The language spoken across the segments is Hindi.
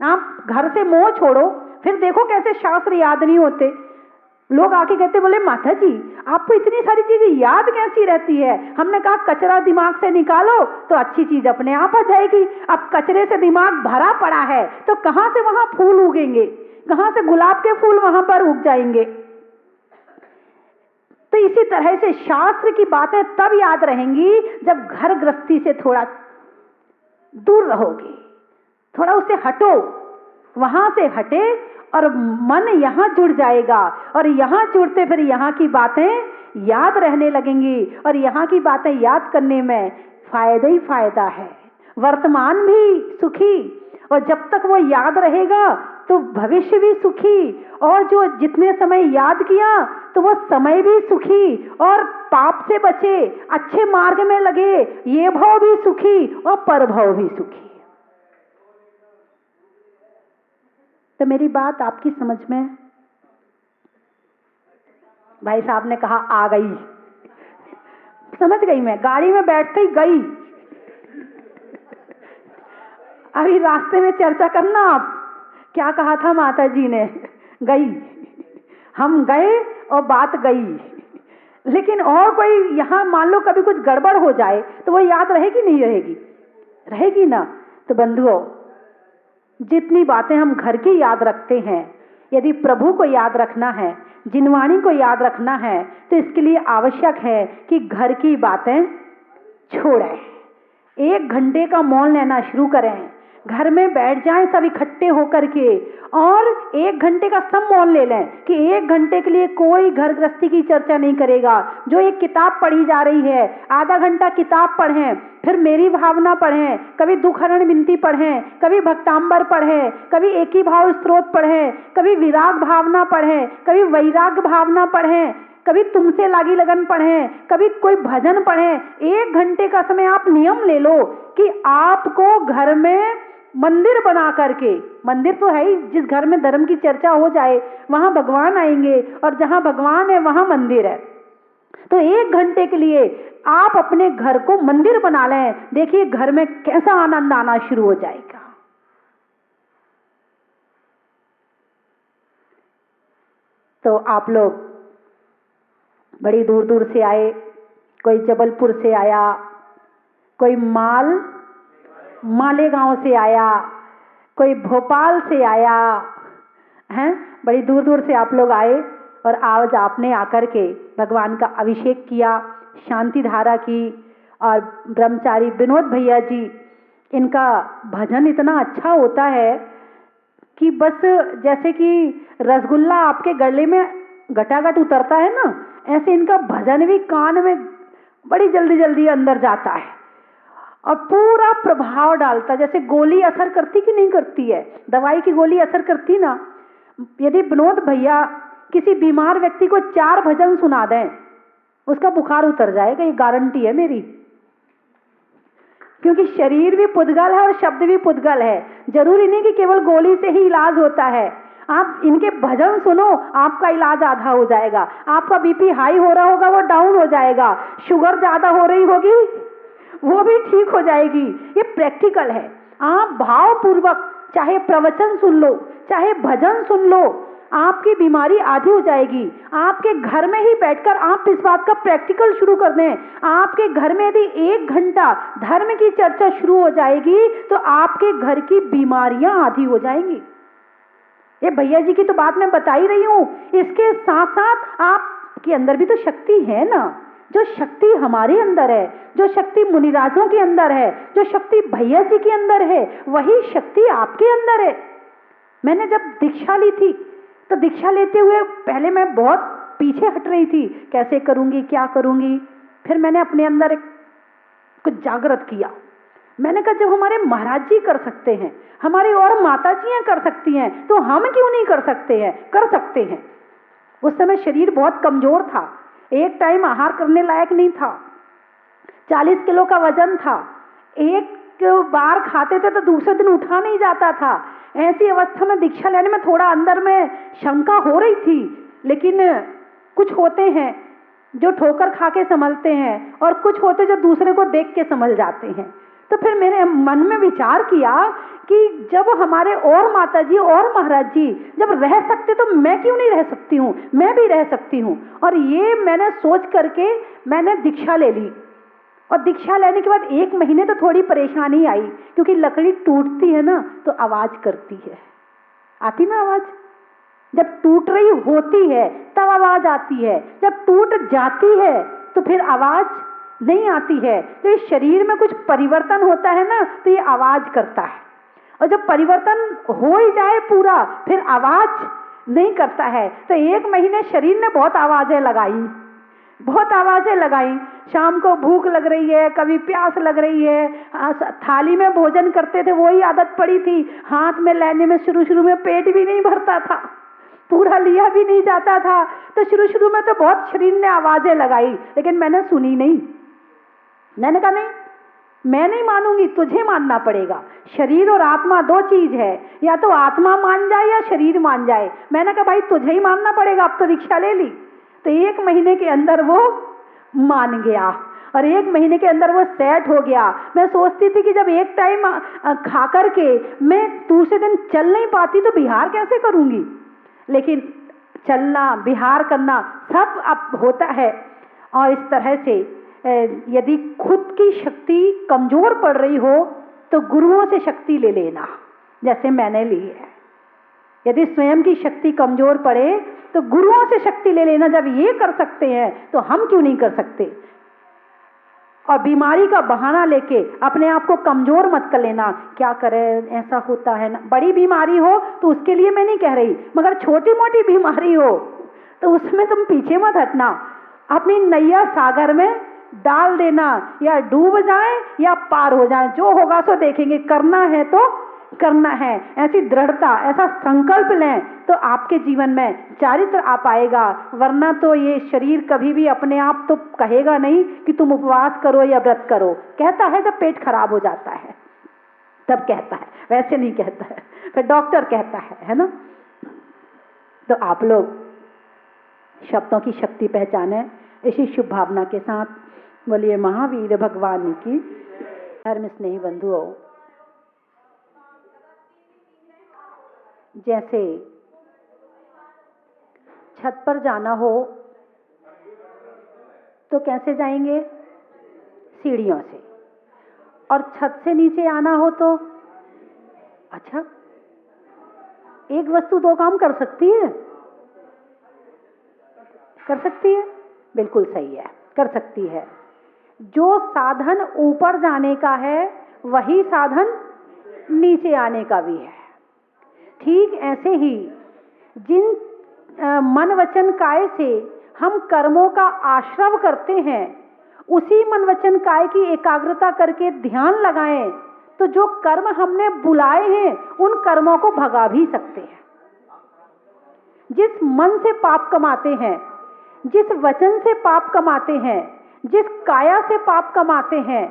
आप घर से मोह छोड़ो, फिर देखो कैसे शास्त्र याद नहीं होते। लोग आके कहते, बोले माता जी आपको इतनी सारी चीजें याद कैसी रहती है? हमने कहा कचरा दिमाग से निकालो तो अच्छी चीज अपने आप आ जाएगी। अब कचरे से दिमाग भरा पड़ा है तो कहां से वहां फूल उगेंगे, कहां से गुलाब के फूल वहां पर उग जाएंगे? तो इसी तरह से शास्त्र की बातें तब याद रहेंगी जब घर गृहस्थी से थोड़ा दूर रहोगे, थोड़ा उससे हटो, वहां से हटे और मन यहां जुड़ जाएगा, और यहां जुड़ते फिर यहां की बातें याद रहने लगेंगी, और यहां की बातें याद करने में फायदा ही फायदा है। वर्तमान भी सुखी, और जब तक वो याद रहेगा तो भविष्य भी सुखी, और जो जितने समय याद किया तो वो समय भी सुखी, और पाप से बचे, अच्छे मार्ग में लगे, ये भाव भी सुखी और परभाव भी सुखी। तो मेरी बात आपकी समझ में? भाई साहब ने कहा आ गई, समझ गई मैं, गाड़ी में बैठते ही गई। अभी रास्ते में चर्चा करना आप, क्या कहा था माता जी ने? गई, हम गए और बात गई। लेकिन और कोई यहां मान लो कभी कुछ गड़बड़ हो जाए तो वो याद रहेगी नहीं रहेगी? रहेगी ना। तो बंधुओं, जितनी बातें हम घर की याद रखते हैं, यदि प्रभु को याद रखना है, जिनवाणी को याद रखना है, तो इसके लिए आवश्यक है कि घर की बातें छोड़ें। 1 घंटे का मौन लेना शुरू करें, घर में बैठ जाएं सब इकट्ठे होकर के, और 1 घंटे का सब मौन ले लें कि 1 घंटे के लिए कोई घर गृहस्थी की चर्चा नहीं करेगा। जो एक किताब पढ़ी जा रही है, आधा घंटा किताब पढ़ें, फिर मेरी भावना पढ़ें, कभी दुखहरण विनती पढ़ें, कभी भक्तांबर पढ़ें, कभी एक ही भाव स्त्रोत पढ़ें, कभी विराग भावना पढ़ें, कभी वैराग भावना पढ़ें, कभी तुमसे लागी लगन पढ़ें, कभी कोई भजन पढ़ें। 1 घंटे का समय आप नियम ले लो कि आपको घर में मंदिर बना करके, मंदिर तो है ही, जिस घर में धर्म की चर्चा हो जाए वहां भगवान आएंगे, और जहां भगवान है वहां मंदिर है। तो 1 घंटे के लिए आप अपने घर को मंदिर बना लें, देखिए घर में कैसा आनंद आना शुरू हो जाएगा। तो आप लोग बड़ी दूर दूर से आए, कोई जबलपुर से आया, कोई मालेगांव से आया, कोई भोपाल से आया हैं, बड़ी दूर दूर से आप लोग आए, और आज आपने आकर के भगवान का अभिषेक किया, शांति धारा की। और ब्रह्मचारी विनोद भैया जी, इनका भजन इतना अच्छा होता है कि बस जैसे कि रसगुल्ला आपके गले में घटाघट उतरता है ना, ऐसे इनका भजन भी कान में बड़ी जल्दी जल्दी अंदर जाता है और पूरा प्रभाव डालता। जैसे गोली असर करती कि नहीं करती है, दवाई की गोली असर करती ना। यदि विनोद भैया किसी बीमार व्यक्ति को 4 भजन सुना दें, उसका बुखार उतर जाएगा, ये गारंटी है मेरी। क्योंकि शरीर भी पुद्गल है और शब्द भी पुद्गल है, जरूरी नहीं कि केवल गोली से ही इलाज होता है। आप इनके भजन सुनो, आपका इलाज आधा हो जाएगा। आपका बीपी हाई हो रहा होगा वो डाउन हो जाएगा, शुगर ज्यादा हो रही होगी वो भी ठीक हो जाएगी। ये प्रैक्टिकल है। आप भावपूर्वक चाहे प्रवचन सुन लो, चाहे भजन सुन लो, आपकी बीमारी आधी हो जाएगी। आपके घर में ही बैठकर आप इस बात का प्रैक्टिकल शुरू कर दें। आपके घर में यदि 1 घंटा धर्म की चर्चा शुरू हो जाएगी तो आपके घर की बीमारियां आधी हो जाएंगी। ये भैया जी की तो बात मैं बता ही रही हूं, इसके साथ साथ आपके अंदर भी तो शक्ति है ना। जो शक्ति हमारे अंदर है, जो शक्ति मुनिराजों के अंदर है, जो शक्ति भैया जी के अंदर है, वही शक्ति आपके अंदर है। मैंने जब दीक्षा ली थी तो दीक्षा लेते हुए पहले मैं बहुत पीछे हट रही थी, कैसे करूंगी, क्या करूंगी। फिर मैंने अपने अंदर कुछ जागृत किया। मैंने कहा जब हमारे महाराज जी कर सकते हैं, हमारी और माताजियां कर सकती हैं, तो हम क्यों नहीं कर सकते हैं? कर सकते हैं। उस समय शरीर बहुत कमजोर था, एक टाइम आहार करने लायक नहीं था, 40 किलो का वजन था, एक बार खाते थे तो दूसरे दिन उठा नहीं जाता था। ऐसी अवस्था में दीक्षा लेने में थोड़ा अंदर में शंका हो रही थी। लेकिन कुछ होते हैं जो ठोकर खा के संभलते हैं और कुछ होते जो दूसरे को देख के संभल जाते हैं। तो फिर मेरे मन में विचार किया कि जब हमारे और माता जी और महाराज जी जब रह सकते तो मैं क्यों नहीं रह सकती हूँ, मैं भी रह सकती हूँ। और ये मैंने सोच करके मैंने दीक्षा ले ली। और दीक्षा लेने के बाद 1 महीने तो थोड़ी परेशानी आई, क्योंकि लकड़ी टूटती है ना तो आवाज करती है, आती ना आवाज। जब टूट रही होती है तब आवाज आती है, जब टूट जाती है तो फिर आवाज नहीं आती है। तो इस शरीर में कुछ परिवर्तन होता है ना तो ये आवाज करता है, और जब परिवर्तन हो ही जाए पूरा फिर आवाज नहीं करता है। तो 1 महीने शरीर ने बहुत आवाजें लगाई, बहुत आवाजें लगाई। शाम को भूख लग रही है, कभी प्यास लग रही है, थाली में भोजन करते थे वही आदत पड़ी थी, हाथ में लेने में शुरू में पेट भी नहीं भरता था, पूरा लिया भी नहीं जाता था। तो शुरू में तो बहुत शरीर ने आवाजें लगाई, लेकिन मैंने सुनी नहीं। मैंने कहा नहीं, मैं नहीं मानूंगी, तुझे मानना पड़ेगा। शरीर और आत्मा 2 चीज है, या तो आत्मा मान जाए या शरीर मान जाए। मैंने कहा भाई तुझे ही मानना पड़ेगा, अब तो दीक्षा ले ली। तो 1 महीने के अंदर वो मान गया और 1 महीने के अंदर वो सेट हो गया। मैं सोचती थी कि जब एक टाइम खा करके मैं दूसरे दिन चल नहीं पाती तो बिहार कैसे करूंगी, लेकिन चलना बिहार करना सब अब होता है। और इस तरह से यदि खुद की शक्ति कमजोर पड़ रही हो तो गुरुओं से शक्ति ले लेना, जैसे मैंने ली है। यदि स्वयं की शक्ति कमजोर पड़े तो गुरुओं से शक्ति ले लेना। जब ये कर सकते हैं तो हम क्यों नहीं कर सकते। और बीमारी का बहाना लेके अपने आप को कमजोर मत कर लेना, क्या करें ऐसा होता है ना। बड़ी बीमारी हो तो उसके लिए मैं नहीं कह रही, मगर छोटी मोटी बीमारी हो तो उसमें तुम पीछे मत हटना, अपनी नैया सागर में डाल देना, या डूब जाए या पार हो जाए, जो होगा सो देखेंगे। करना है तो करना है, ऐसी दृढ़ता, ऐसा संकल्प लें तो आपके जीवन में चारित्र आ पाएगा। वरना तो ये शरीर कभी भी अपने आप तो कहेगा नहीं कि तुम उपवास करो या व्रत करो। कहता है जब पेट खराब हो जाता है तब कहता है, वैसे नहीं कहता है। फिर डॉक्टर कहता है ना। तो आप लोग शब्दों की शक्ति पहचाने इसी शुभ भावना के साथ बोलिए महावीर भगवान की। धर्म स्नेही बंधुओं, जैसे छत पर जाना हो तो कैसे जाएंगे, सीढ़ियों से, और छत से नीचे आना हो तो अच्छा, एक वस्तु 2 काम कर सकती है, कर सकती है, बिल्कुल सही है, कर सकती है। जो साधन ऊपर जाने का है वही साधन नीचे आने का भी है। ठीक ऐसे ही जिन मन वचन काय से हम कर्मों का आश्रव करते हैं, उसी मन वचन काय की एकाग्रता करके ध्यान लगाएं तो जो कर्म हमने बुलाए हैं उन कर्मों को भगा भी सकते हैं। जिस मन से पाप कमाते हैं, जिस वचन से पाप कमाते हैं, जिस काया से पाप कमाते हैं,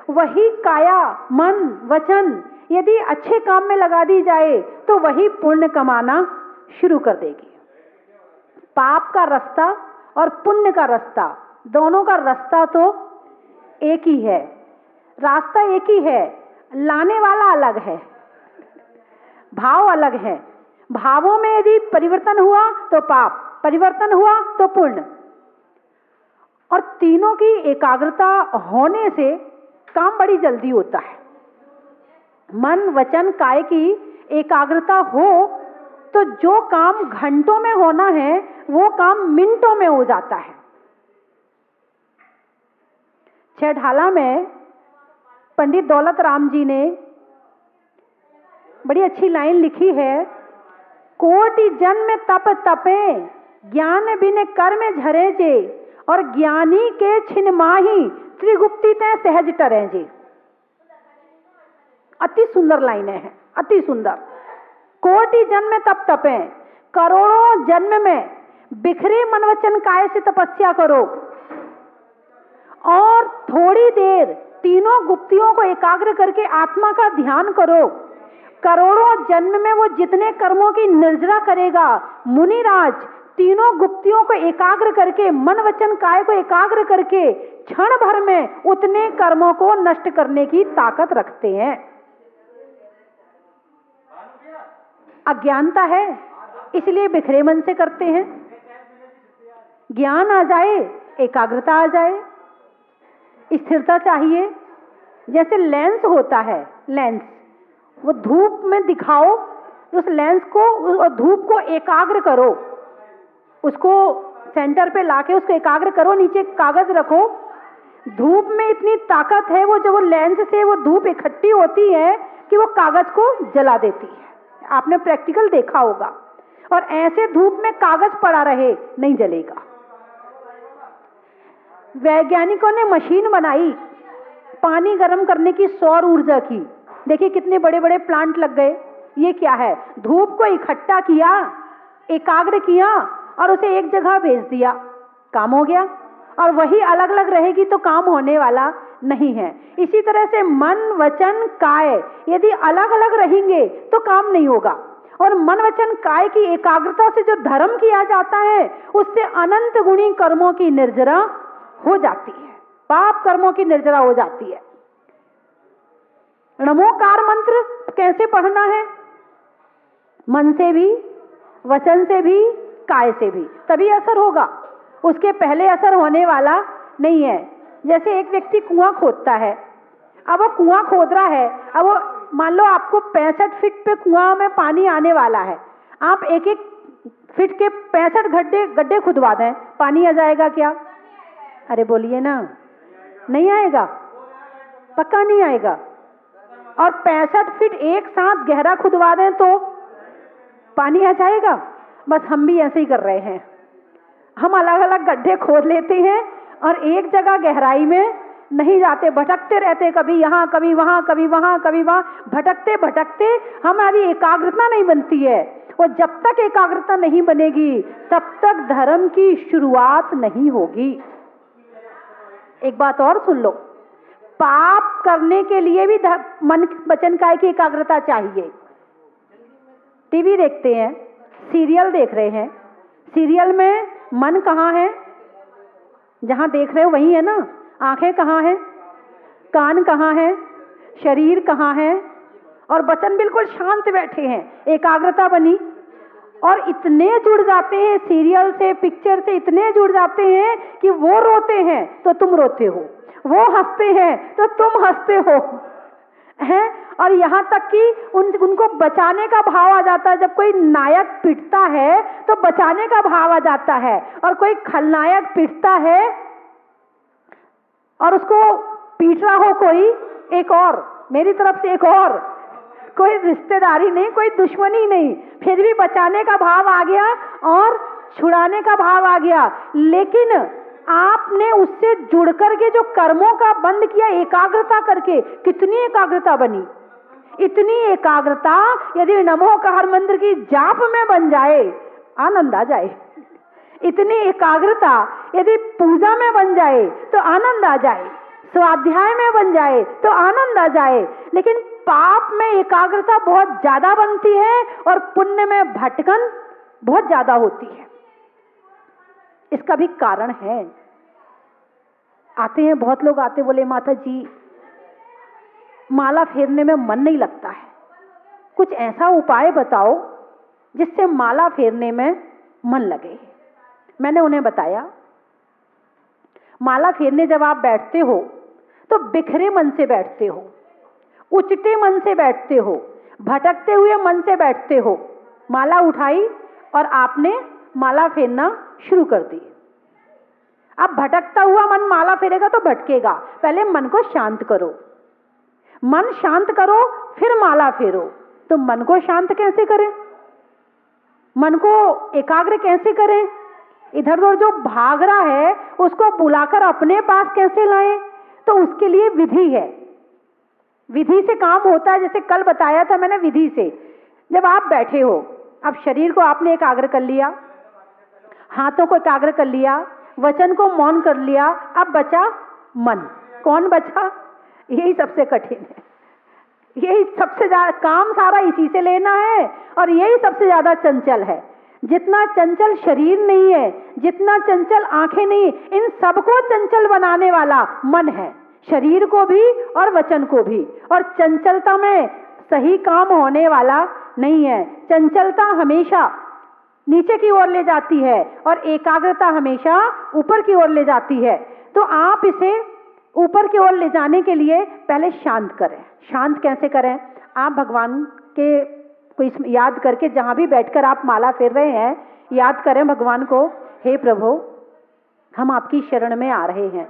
वही काया मन वचन यदि अच्छे काम में लगा दी जाए तो वही पुण्य कमाना शुरू कर देगी। पाप का रास्ता और पुण्य का रास्ता, दोनों का रास्ता तो एक ही है, रास्ता एक ही है, लाने वाला अलग है, भाव अलग है। भावों में यदि परिवर्तन हुआ तो पाप, परिवर्तन हुआ तो पुण्य, और तीनों की एकाग्रता होने से काम बड़ी जल्दी होता है। मन वचन काय की एकाग्रता हो तो जो काम घंटों में होना है वो काम मिनटों में हो जाता है। छेढाला में पंडित दौलत राम जी ने बड़ी अच्छी लाइन लिखी है, कोटि जन्म तप तपे ज्ञान बिन कर्म झरे जे, और ज्ञानी के छिन माही त्रिगुप्ति ते सहज टरे जे। अति सुंदर लाइनें हैं, अति सुंदर। कोटि जन्म तप तपे, करोड़ों जन्म में बिखरे मन वचन काय से तपस्या करो, और थोड़ी देर तीनों गुप्तियों को एकाग्र करके आत्मा का ध्यान करो। करोड़ों जन्म में वो जितने कर्मों की निर्जरा करेगा, मुनिराज तीनों गुप्तियों को एकाग्र करके, मन वचन काय को एकाग्र करके क्षण भर में उतने कर्मों को नष्ट करने की ताकत रखते हैं। अज्ञानता है इसलिए बिखरे मन से करते हैं। ज्ञान आ जाए, एकाग्रता आ जाए, स्थिरता चाहिए। जैसे लेंस होता है, लेंस वो धूप में दिखाओ, उस लेंस को और धूप को एकाग्र करो, उसको सेंटर पे लाके उसको एकाग्र करो, नीचे कागज रखो। धूप में इतनी ताकत है, वो जब वो लेंस से वो धूप इकट्ठी होती है कि वो कागज को जला देती है। आपने प्रैक्टिकल देखा होगा। और ऐसे धूप में कागज पड़ा रहे, नहीं जलेगा। वैज्ञानिकों ने मशीन बनाई पानी गर्म करने की, सौर ऊर्जा की। देखिए कितने बड़े बड़े प्लांट लग गए। ये क्या है? धूप को इकट्ठा किया, एकाग्र किया और उसे एक जगह भेज दिया, काम हो गया। और वही अलग अलग रहेगी तो काम होने वाला नहीं है। इसी तरह से मन वचन काय यदि अलग अलग रहेंगे तो काम नहीं होगा। और मन वचन काय की एकाग्रता से जो धर्म किया जाता है, उससे अनंत गुणी कर्मों की निर्जरा हो जाती है, पाप कर्मों की निर्जरा हो जाती है। नमोकार मंत्र कैसे पढ़ना है? मन से भी, वचन से भी, काय से भी, तभी असर होगा। उसके पहले असर होने वाला नहीं है। जैसे एक व्यक्ति कुआं खोदता है, अब वो कुआं खोद रहा है, अब वो मान लो आपको 65 फीट पे कुआं में पानी आने वाला है, आप एक एक फीट के 65 गड्ढे खुदवा दें, पानी आ जाएगा क्या? अरे बोलिए ना, नहीं आएगा, पक्का नहीं आएगा। और 65 फीट एक साथ गहरा खुदवा दें तो पानी आ जाएगा। बस हम भी ऐसे ही कर रहे हैं, हम अलग अलग गड्ढे खोद लेते हैं और एक जगह गहराई में नहीं जाते, भटकते रहते, कभी यहाँ कभी वहां, कभी वहां कभी वहां, भटकते भटकते हमारी एकाग्रता नहीं बनती है। और जब तक एकाग्रता नहीं बनेगी तब तक धर्म की शुरुआत नहीं होगी। एक बात और सुन लो, पाप करने के लिए भी मन वचन काय की एकाग्रता चाहिए। टीवी देखते हैं, सीरियल देख रहे हैं, सीरियल में मन कहाँ है? जहां देख रहे हो वही है ना। आंखें कहाँ है? कान कहाँ है? शरीर कहाँ है? और वचन बिल्कुल शांत बैठे हैं, एकाग्रता बनी। और इतने जुड़ जाते हैं सीरियल से, पिक्चर से इतने जुड़ जाते हैं कि वो रोते हैं तो तुम रोते हो, वो हंसते हैं तो तुम हंसते हो, हैं? और यहाँ तक कि उनको बचाने का भाव आ जाता है। जब कोई नायक पिटता है तो बचाने का भाव आ जाता है, और कोई खलनायक पिटता है और उसको पीट रहा हो कोई, एक और मेरी तरफ से एक और, कोई रिश्तेदारी नहीं, कोई दुश्मनी नहीं, फिर भी बचाने का भाव आ गया और छुड़ाने का भाव आ गया। लेकिन आपने उससे जुड़ करके जो कर्मों का बंद किया एकाग्रता करके, कितनी एकाग्रता बनी। इतनी एकाग्रता यदि नमोकार मंत्र की जाप में बन जाए, आनंद आ जाए। इतनी एकाग्रता यदि पूजा में बन जाए तो आनंद आ जाए, स्वाध्याय में बन जाए तो आनंद आ जाए। लेकिन पाप में एकाग्रता बहुत ज्यादा बनती है और पुण्य में भटकन बहुत ज्यादा होती है। इसका भी कारण है। आते हैं बहुत लोग, आते बोले माता जी माला फेरने में मन नहीं लगता है, कुछ ऐसा उपाय बताओ जिससे माला फेरने में मन लगे। मैंने उन्हें बताया, माला फेरने जब आप बैठते हो तो बिखरे मन से बैठते हो, उचटे मन से बैठते हो, भटकते हुए मन से बैठते हो। माला उठाई और आपने माला फेरना शुरू कर दी। अब भटकता हुआ मन माला फेरेगा तो भटकेगा, पहले मन को शांत करो, मन शांत करो फिर माला फेरो। तो मन को शांत कैसे करें, मन को एकाग्र कैसे करें? इधर उधर जो भाग रहा है उसको बुलाकर अपने पास कैसे लाएं? तो उसके लिए विधि है, विधि से काम होता है। जैसे कल बताया था मैंने, विधि से जब आप बैठे हो, अब शरीर को आपने एकाग्र कर लिया, हाथों को एकाग्र कर लिया, वचन को मौन कर लिया, अब बचा मन। कौन बचा? यही सबसे कठिन है, यही सबसे ज्यादा काम सारा इसी से लेना है और यही सबसे ज्यादा चंचल है। जितना चंचल शरीर नहीं है, जितना चंचल आंखें नहीं, इन सबको चंचल बनाने वाला मन है, शरीर को भी और वचन को भी। और चंचलता में सही काम होने वाला नहीं है। चंचलता हमेशा नीचे की ओर ले जाती है और एकाग्रता हमेशा ऊपर की ओर ले जाती है। तो आप इसे ऊपर की ओर ले जाने के लिए पहले शांत करें। शांत कैसे करें? आप भगवान के को याद करके, जहां भी बैठकर आप माला फेर रहे हैं, याद करें भगवान को, हे प्रभु हम आपकी शरण में आ रहे हैं,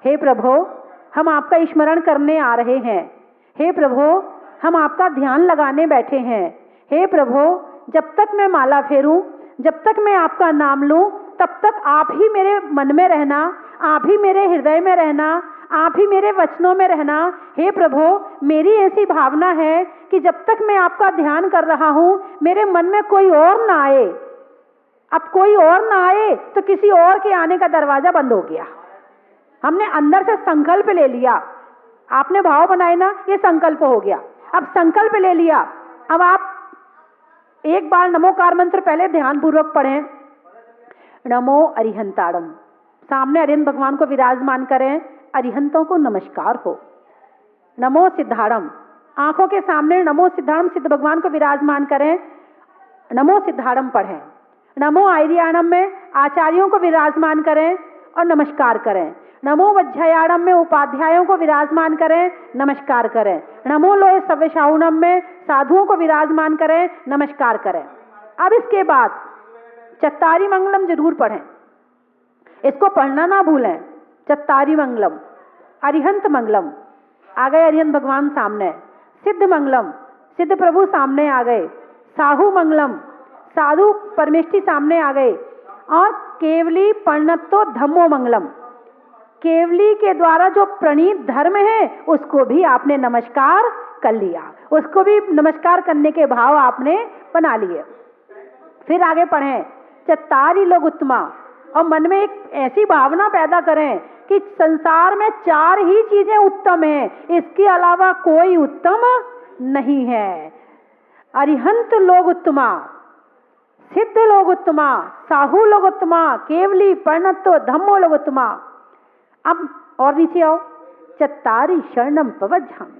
हे प्रभु हम आपका स्मरण करने आ रहे हैं, हे प्रभु हम आपका ध्यान लगाने बैठे हैं, हे प्रभु जब तक मैं माला फेरूं, जब तक मैं आपका नाम लूं, तब तक आप ही मेरे मन में रहना, आप ही मेरे हृदय में रहना, आप ही मेरे वचनों में रहना। हे प्रभु मेरी ऐसी भावना है कि जब तक मैं आपका ध्यान कर रहा हूं, मेरे मन में कोई और ना आए। अब कोई और ना आए तो किसी और के आने का दरवाजा बंद हो गया। हमने अंदर से संकल्प ले लिया, आपने भाव बनाए ना, ये संकल्प हो गया। अब संकल्प ले लिया, अब आप एक बार नमोकार मंत्र पहले ध्यान पूर्वक पढ़ें। नमो अरिहंताड़म, सामने अरिहंत भगवान को विराजमान करें, अरिहंतों को नमस्कार हो। नमो सिद्धाड़म, आंखों के सामने नमो सिद्धाड़म सिद्ध भगवान को विराजमान करें, नमो सिद्धाड़म पढ़ें। नमो आर्याणम में आचार्यों को विराजमान करें और नमस्कार करें। नमो वज्रयाणम में उपाध्यायों को विराजमान करें, नमस्कार करें। नमो लोहे सव्यशाउणम में साधुओं को विराजमान करें, नमस्कार करें। अब इसके बाद चत्तारी मंगलम जरूर पढ़ें, इसको पढ़ना ना भूलें। चत्तारी मंगलम, अरिहंत मंगलम, आ गए अरिहंत भगवान सामने। सिद्ध मंगलम, सिद्ध प्रभु सामने आ गए। साहू मंगलम, साधु परमेष्ठी सामने आ गए। और केवली प्रणतो धम्मो मंगलम, केवली के द्वारा जो प्रणीत धर्म है उसको भी आपने नमस्कार कर लिया, उसको भी नमस्कार करने के भाव आपने बना लिए। फिर आगे पढ़ें चत्तारी लोग उत्तमा, और मन में एक ऐसी भावना पैदा करें कि संसार में 4 ही चीजें उत्तम हैं, इसके अलावा कोई उत्तम नहीं है। अरिहंत लोग उत्तमा, सिद्ध लोग उत्तमा, साहू लोग उत्तमा, केवली प्रणतो धम्मो लोग उत्तमा। अब और नीचे आओ, चत्तारी शरणम पवज्जामि,